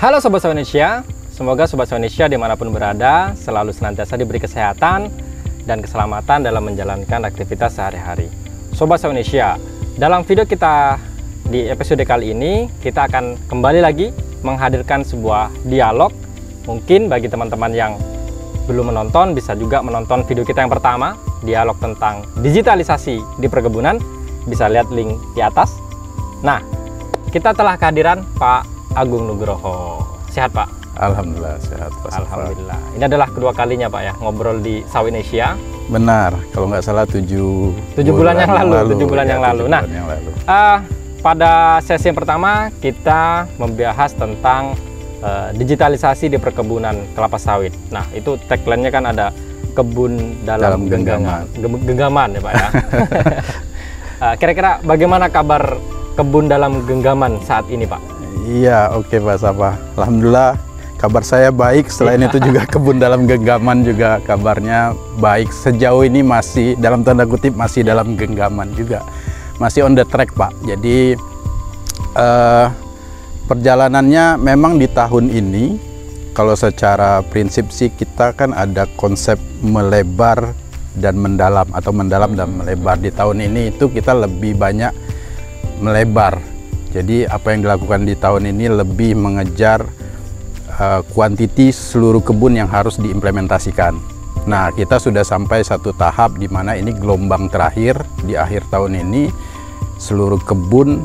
Halo Sobat Sawah Indonesia, semoga Sobat Sawah Indonesia dimanapun berada selalu senantiasa diberi kesehatan dan keselamatan dalam menjalankan aktivitas sehari-hari. Sobat Sawah Indonesia, dalam video kita di episode kali ini kita akan kembali lagi menghadirkan sebuah dialog. Mungkin bagi teman-teman yang belum menonton bisa juga menonton video kita yang pertama, dialog tentang digitalisasi di perkebunan, bisa lihat link di atas. Nah, kita telah kehadiran Pak Agung Nugroho. Sehat Pak? Alhamdulillah sehat Pak. Alhamdulillah. Ini adalah kedua kalinya Pak ya ngobrol di Sawah Indonesia. Benar, kalau nggak salah 7 bulan yang lalu. 7 bulan yang lalu. Nah, pada sesi yang pertama kita membahas tentang digitalisasi di perkebunan kelapa sawit. Nah, itu tagline-nya kan ada kebun dalam genggaman ya Pak ya. Kira-kira bagaimana kabar kebun dalam genggaman saat ini Pak? Iya, oke Pak Safa. Alhamdulillah kabar saya baik. Selain itu juga kebun dalam genggaman juga kabarnya baik. Sejauh ini masih dalam tanda kutip masih dalam genggaman juga. Masih on the track Pak. Jadi perjalanannya memang di tahun ini kalau secara prinsip sih kita kan ada konsep melebar dan mendalam atau mendalam dan melebar. Di tahun ini itu kita lebih banyak melebar. Jadi apa yang dilakukan di tahun ini lebih mengejar kuantiti seluruh kebun yang harus diimplementasikan. Nah, kita sudah sampai satu tahap di mana ini gelombang terakhir di akhir tahun ini seluruh kebun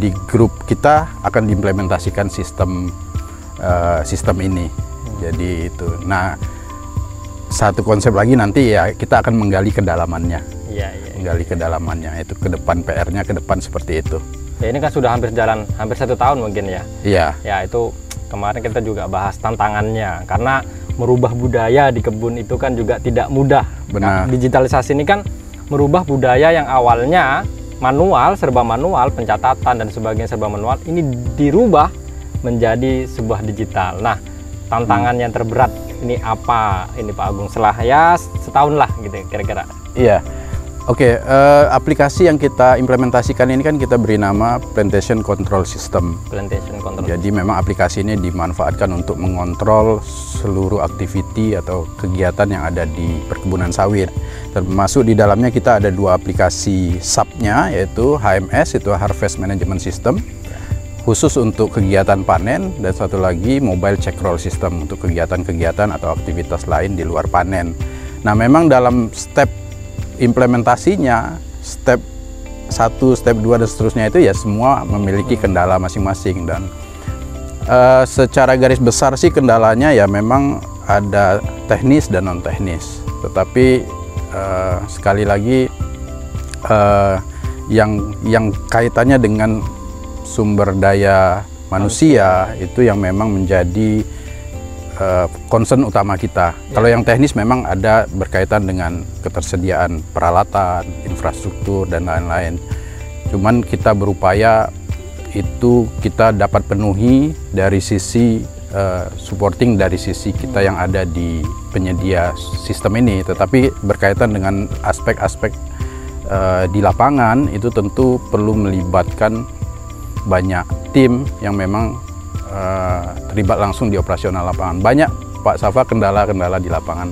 di grup kita akan diimplementasikan sistem ini. Jadi itu. Nah, satu konsep lagi nanti ya kita akan menggali kedalamannya. Menggali kedalamannya itu ke depan PR-nya ke depan seperti itu. Ya ini kan sudah hampir jalan hampir 1 tahun mungkin ya. Iya. Ya itu kemarin kita juga bahas tantangannya karena merubah budaya di kebun itu kan juga tidak mudah. Benar. Nah, digitalisasi ini kan merubah budaya yang awalnya manual, serba manual, pencatatan dan sebagainya serba manual ini dirubah menjadi sebuah digital. Nah, tantangan yang terberat ini apa ini Pak Agung setelah ya setahun lah gitu kira-kira. Iya. Oke, aplikasi yang kita implementasikan ini kan kita beri nama Plantation Control System. Plantation Control. Jadi memang aplikasi ini dimanfaatkan untuk mengontrol seluruh aktiviti atau kegiatan yang ada di perkebunan sawit. Termasuk di dalamnya kita ada 2 aplikasi sub-nya yaitu HMS itu Harvest Management System khusus untuk kegiatan panen dan satu lagi Mobile Check Roll System untuk kegiatan-kegiatan atau aktivitas lain di luar panen. Nah, memang dalam step implementasinya step 1, step 2 dan seterusnya itu ya semua memiliki kendala masing-masing dan secara garis besar sih kendalanya ya memang ada teknis dan non teknis. Tetapi sekali lagi yang kaitannya dengan sumber daya manusia itu yang memang menjadi concern utama kita. Kalau yang teknis memang ada berkaitan dengan ketersediaan peralatan, infrastruktur dan lain-lain. Cuman kita berupaya itu kita dapat penuhi dari sisi supporting dari sisi kita yang ada di penyedia sistem ini. Tetapi berkaitan dengan aspek-aspek di lapangan itu tentu perlu melibatkan banyak tim yang memang terlibat langsung di operasional lapangan. Banyak Pak Safa kendala-kendala di lapangan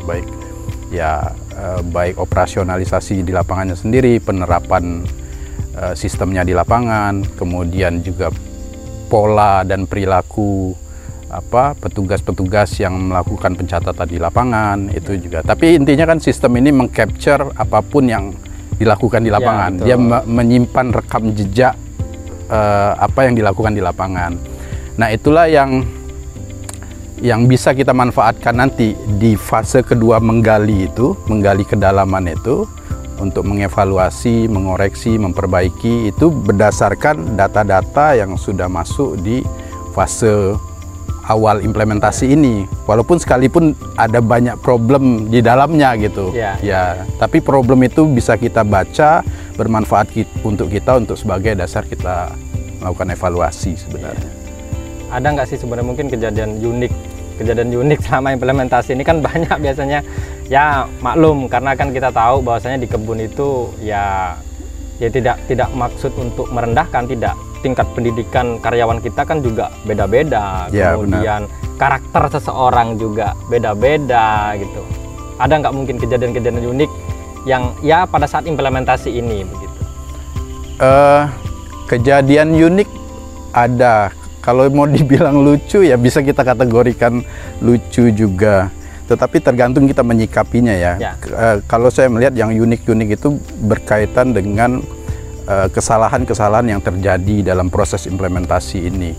baik operasionalisasi di lapangannya sendiri, penerapan sistemnya di lapangan, kemudian juga pola dan perilaku petugas-petugas yang melakukan pencatatan di lapangan itu juga. Tapi intinya kan sistem ini mengcapture apapun yang dilakukan di lapangan. Dia menyimpan rekam jejak apa yang dilakukan di lapangan. Nah, itulah yang bisa kita manfaatkan nanti di fase kedua menggali kedalaman itu untuk mengevaluasi, mengoreksi, memperbaiki itu berdasarkan data-data yang sudah masuk di fase awal implementasi ini. Walaupun sekalipun ada banyak problem di dalamnya gitu. Ya, tapi problem itu bisa kita baca, bermanfaat untuk kita untuk sebagai dasar kita melakukan evaluasi sebenarnya. Ada nggak sih sebenarnya mungkin kejadian unik selama implementasi ini kan banyak biasanya ya maklum karena kan kita tahu bahwasanya di kebun itu ya Ya tidak maksud untuk merendahkan, tidak. Tingkat pendidikan karyawan kita kan juga beda-beda. Ya, kemudian karakter seseorang juga beda-beda gitu. Ada nggak mungkin kejadian-kejadian unik yang ya pada saat implementasi ini begitu? Kejadian unik ada. Kalau mau dibilang lucu ya bisa kita kategorikan lucu juga. Tetapi tergantung kita menyikapinya ya. Kalau saya melihat yang unik-unik itu berkaitan dengan kesalahan-kesalahan yang terjadi dalam proses implementasi ini.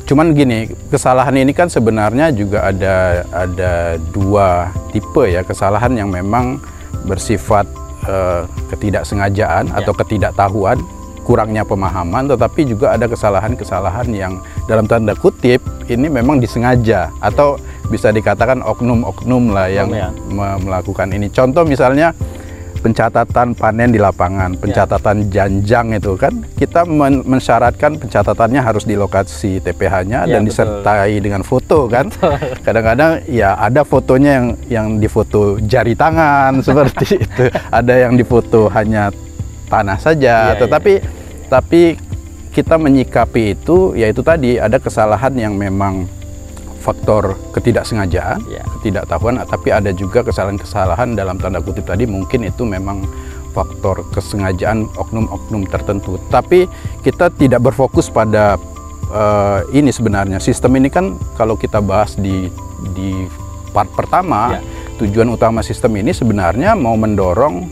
Cuman gini, kesalahan ini kan sebenarnya juga ada dua tipe ya, kesalahan yang memang bersifat ketidaksengajaan atau ketidaktahuan, kurangnya pemahaman, tetapi juga ada kesalahan-kesalahan yang dalam tanda kutip ini memang disengaja atau bisa dikatakan oknum-oknum lah yang melakukan ini. Contoh misalnya pencatatan panen di lapangan, pencatatan janjang itu kan kita mensyaratkan pencatatannya harus di lokasi TPH-nya dan disertai dengan foto kan. Kadang-kadang ya ada fotonya yang difoto jari tangan seperti itu, ada yang difoto hanya tanah saja. Tapi kita menyikapi itu yaitu tadi ada kesalahan yang memang faktor ketidaksengajaan, ketidaktahuan, tapi ada juga kesalahan-kesalahan dalam tanda kutip tadi mungkin itu memang faktor kesengajaan oknum-oknum tertentu. Tapi kita tidak berfokus pada ini sebenarnya. Sistem ini kan kalau kita bahas di part pertama, tujuan utama sistem ini sebenarnya mau mendorong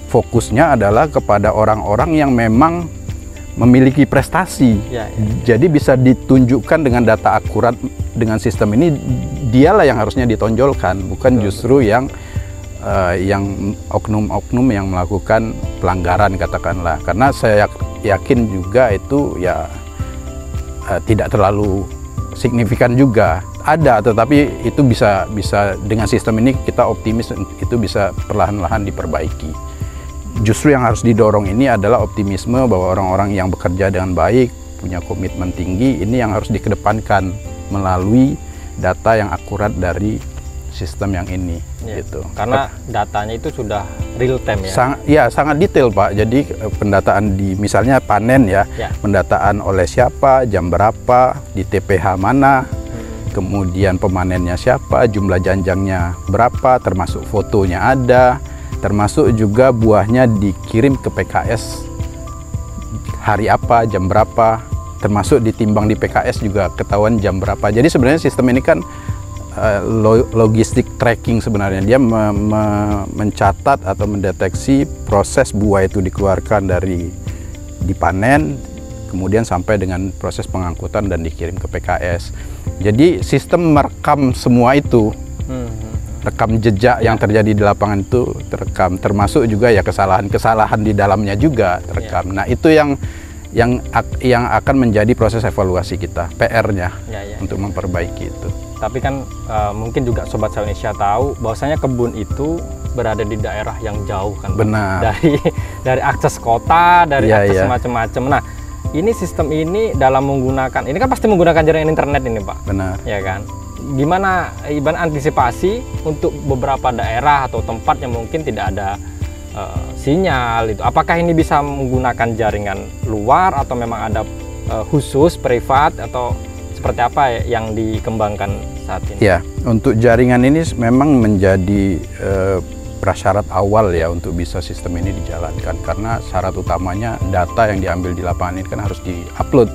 fokusnya adalah kepada orang-orang yang memang memiliki prestasi. Jadi bisa ditunjukkan dengan data akurat dengan sistem ini, dialah yang harusnya ditonjolkan, bukan justru yang oknum-oknum yang melakukan pelanggaran katakanlah. Karena saya yakin juga itu ya tidak terlalu signifikan juga. Ada, tetapi itu bisa dengan sistem ini kita optimis itu bisa perlahan-lahan diperbaiki. Justru yang harus didorong ini adalah optimisme bahwa orang-orang yang bekerja dengan baik, punya komitmen tinggi, ini yang harus dikedepankan melalui data yang akurat dari sistem yang ini. Gitu. Karena datanya itu sudah real time ya? Sangat detail Pak. Jadi pendataan di misalnya panen pendataan oleh siapa, jam berapa, di TPH mana, kemudian pemanennya siapa, jumlah janjangnya berapa, termasuk fotonya ada, termasuk juga buahnya dikirim ke PKS hari apa, jam berapa, termasuk ditimbang di PKS juga ketahuan jam berapa. Jadi sebenarnya sistem ini kan logistik tracking sebenarnya. Dia mencatat atau mendeteksi proses buah itu dikeluarkan dari dipanen, kemudian sampai dengan proses pengangkutan dan dikirim ke PKS. Jadi sistem merekam semua itu. Rekam jejak yang terjadi di lapangan itu terekam, termasuk juga ya kesalahan-kesalahan di dalamnya juga terekam. Nah itu yang akan menjadi proses evaluasi kita, PR-nya untuk memperbaiki itu. Tapi kan mungkin juga Sobat Sahabat Indonesia tahu bahwasanya kebun itu berada di daerah yang jauh kan. Benar. Dari akses kota, dari akses macam-macam. Nah ini sistem ini dalam menggunakan, ini kan pasti menggunakan jaringan internet ini Pak. Benar. Ya kan. Gimana ibarat antisipasi untuk beberapa daerah atau tempat yang mungkin tidak ada sinyal itu? Apakah ini bisa menggunakan jaringan luar atau memang ada khusus privat atau seperti apa yang dikembangkan saat ini? Ya, untuk jaringan ini memang menjadi prasyarat awal ya untuk bisa sistem ini dijalankan, karena syarat utamanya data yang diambil di lapangan ini kan harus di-upload.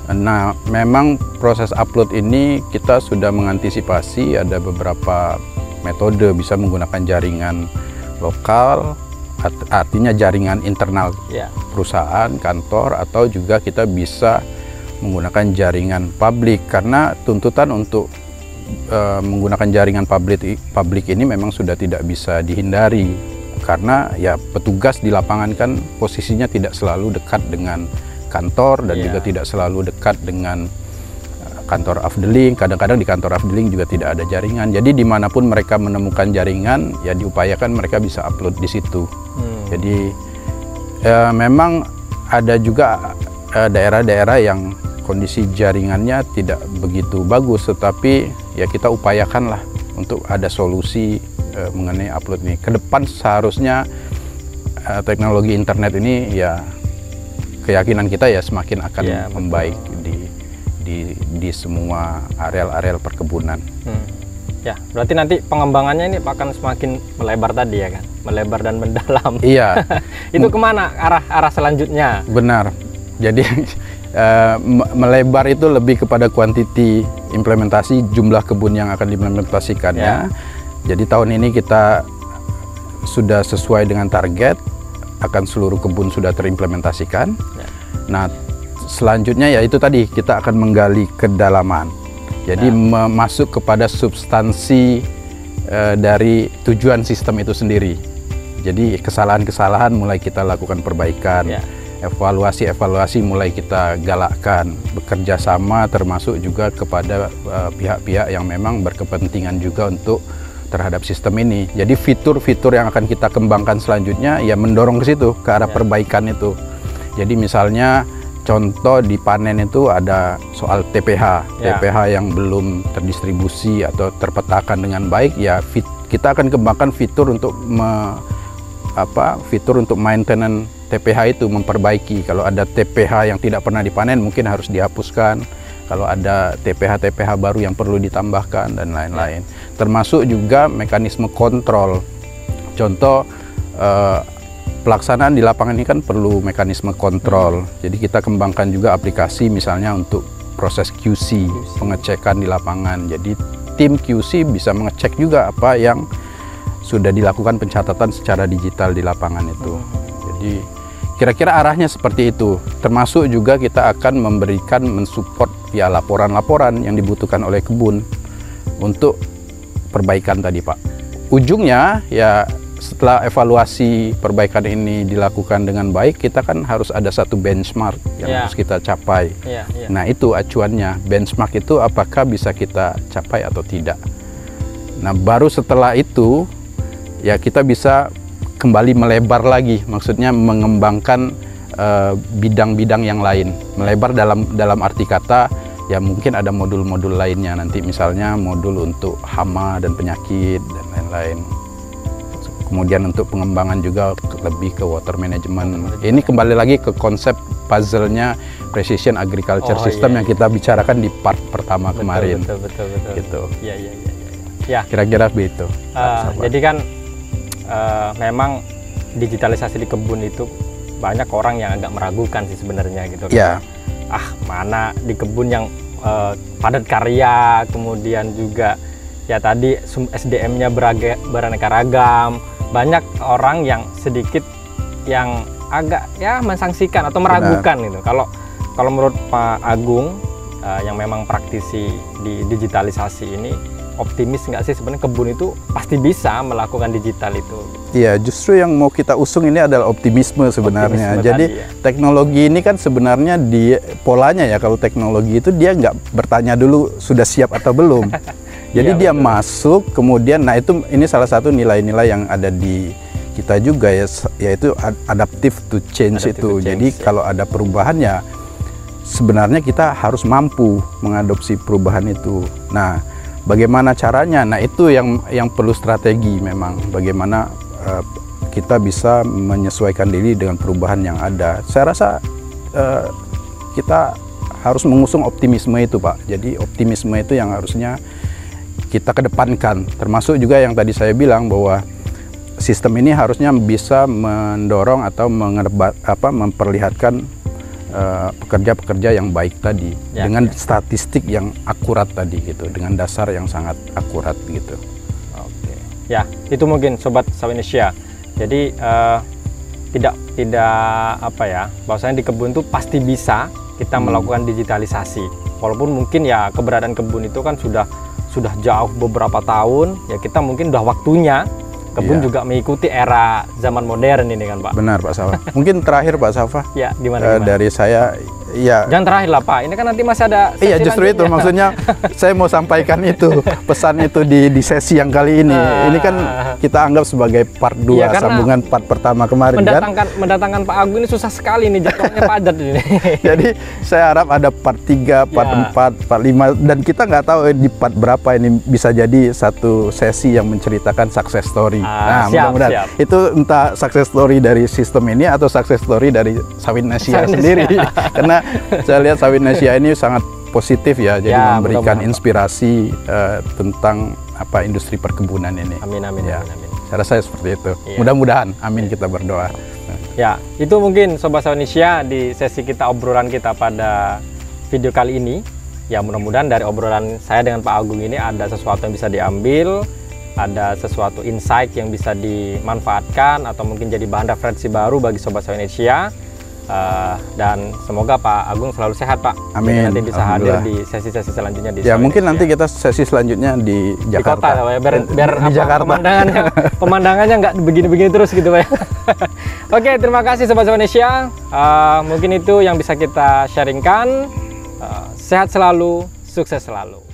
Nah, memang proses upload ini kita sudah mengantisipasi, ada beberapa metode, bisa menggunakan jaringan lokal, artinya jaringan internal perusahaan, kantor, atau juga kita bisa menggunakan jaringan publik, karena tuntutan untuk menggunakan jaringan publik ini memang sudah tidak bisa dihindari, karena ya petugas di lapangan kan posisinya tidak selalu dekat dengan kantor dan juga tidak selalu dekat dengan kantor afdeling. Kadang-kadang di kantor afdeling juga tidak ada jaringan. Jadi dimanapun mereka menemukan jaringan, ya diupayakan mereka bisa upload di situ. Jadi memang ada juga daerah-daerah yang kondisi jaringannya tidak begitu bagus, tetapi ya kita upayakanlah untuk ada solusi mengenai upload ini. Ke depan seharusnya teknologi internet ini ya keyakinan kita ya semakin akan membaik di semua areal-areal perkebunan. Ya, berarti nanti pengembangannya ini akan semakin melebar tadi ya kan, melebar dan mendalam. Iya. Itu kemana arah selanjutnya? Benar. Jadi melebar itu lebih kepada kuantiti implementasi jumlah kebun yang akan diimplementasikannya. Jadi tahun ini kita sudah sesuai dengan target, akan seluruh kebun sudah terimplementasikan. Nah, selanjutnya ya itu tadi kita akan menggali kedalaman. Jadi masuk kepada substansi dari tujuan sistem itu sendiri. Jadi kesalahan-kesalahan mulai kita lakukan perbaikan. Evaluasi mulai kita galakkan, bekerja sama termasuk juga kepada pihak-pihak yang memang berkepentingan juga untuk terhadap sistem ini. Jadi fitur-fitur yang akan kita kembangkan selanjutnya ya mendorong ke situ, ke arah perbaikan itu. Jadi misalnya contoh di panen itu ada soal TPH, TPH yang belum terdistribusi atau terpetakan dengan baik, ya kita akan kembangkan fitur untuk fitur untuk maintenance TPH itu, memperbaiki. Kalau ada TPH yang tidak pernah dipanen mungkin harus dihapuskan. Kalau ada TPH baru yang perlu ditambahkan dan lain-lain. Termasuk juga mekanisme kontrol. Contoh pelaksanaan di lapangan ini kan perlu mekanisme kontrol. Jadi kita kembangkan juga aplikasi misalnya untuk proses QC, pengecekan di lapangan. Jadi tim QC bisa mengecek juga apa yang sudah dilakukan pencatatan secara digital di lapangan itu. Jadi kira-kira arahnya seperti itu. Termasuk juga kita akan mensupport ya laporan-laporan yang dibutuhkan oleh kebun untuk perbaikan tadi, Pak. Ujungnya ya setelah evaluasi perbaikan ini dilakukan dengan baik, kita kan harus ada satu benchmark yang harus kita capai. Nah, itu acuannya. Benchmark itu apakah bisa kita capai atau tidak. Nah, baru setelah itu ya kita bisa kembali melebar lagi, maksudnya mengembangkan bidang-bidang yang lain. Melebar dalam arti kata ya mungkin ada modul-modul lainnya nanti, misalnya modul untuk hama dan penyakit dan lain-lain. Kemudian untuk pengembangan juga lebih ke water management. Ini kembali lagi ke konsep puzzle-nya precision agriculture system yang kita bicarakan di part pertama kemarin. Betul. Gitu. Ya. Kira-kira begitu. Jadi kan memang digitalisasi di kebun itu banyak orang yang agak meragukan sih sebenarnya gitu. Mana di kebun yang padat karya, kemudian juga ya tadi SDM-nya beraneka ragam. Banyak orang yang sedikit yang agak ya mensangsikan atau meragukan gitu. Kalau menurut Pak Agung yang memang praktisi di digitalisasi ini, optimis nggak sih sebenarnya kebun itu pasti bisa melakukan digital itu? Iya, justru yang mau kita usung ini adalah optimisme sebenarnya. Jadi teknologi ini kan sebenarnya polanya ya, kalau teknologi itu dia nggak bertanya dulu sudah siap atau belum. Jadi dia masuk, kemudian ini salah satu nilai-nilai yang ada di kita juga ya, yaitu adaptive to change itu. Jadi kalau ada perubahan ya sebenarnya kita harus mampu mengadopsi perubahan itu. Nah, bagaimana caranya? Nah, itu yang perlu strategi memang. Bagaimana kita bisa menyesuaikan diri dengan perubahan yang ada. Saya rasa kita harus mengusung optimisme itu, Pak. Jadi optimisme itu yang harusnya kita kedepankan. Termasuk juga yang tadi saya bilang bahwa sistem ini harusnya bisa mendorong atau memperlihatkan pekerja-pekerja yang baik tadi dengan statistik yang akurat tadi gitu, dengan dasar yang sangat akurat gitu. Oke. Ya, itu mungkin Sobat Sawenesia. Jadi tidak bahwasanya di kebun itu pasti bisa kita melakukan digitalisasi. Walaupun mungkin ya keberadaan kebun itu kan sudah jauh beberapa tahun, ya kita mungkin udah waktunya kebun juga mengikuti era zaman modern ini kan, Pak. Benar, Pak Safa. Mungkin terakhir Pak Safa, gimana? dari saya Iya. Jangan terakhir lah Pak, ini kan nanti masih ada sesi Iya, justru itu maksudnya saya mau sampaikan itu pesan itu di sesi yang kali ini. Ini kan kita anggap sebagai part 2 Iya, sambungan part pertama kemarin mendatangkan Pak Agung ini susah sekali nih, jadwalnya padat ini. Jadi saya harap ada part 3, part 4, part 5, dan kita nggak tahu di part berapa ini bisa jadi satu sesi yang menceritakan success story. Nah, mudah-mudahan itu entah success story dari sistem ini atau success story dari Sawitnesia sendiri. Karena saya lihat Sawitnesia ini sangat positif ya, jadi memberikan inspirasi tentang industri perkebunan ini. Amin, amin, ya. amin. Saya rasa seperti itu. Mudah-mudahan, amin, kita berdoa. Ya, itu mungkin Sobat Sawinnesia di sesi kita, obrolan kita pada video kali ini. Ya, mudah-mudahan dari obrolan saya dengan Pak Agung ini ada sesuatu yang bisa diambil, ada sesuatu insight yang bisa dimanfaatkan atau mungkin jadi bahan referensi baru bagi Sobat Sawinnesia. Dan semoga Pak Agung selalu sehat Pak. Amin. Nanti bisa hadir di sesi-sesi selanjutnya di mungkin nanti kita sesi selanjutnya di Jakarta. Di kota, biar di Jakarta. Pemandangannya nggak begini-begini terus gitu Pak. Oke, terima kasih Sobat Sawinnesia. Mungkin itu yang bisa kita sharingkan. Sehat selalu, sukses selalu.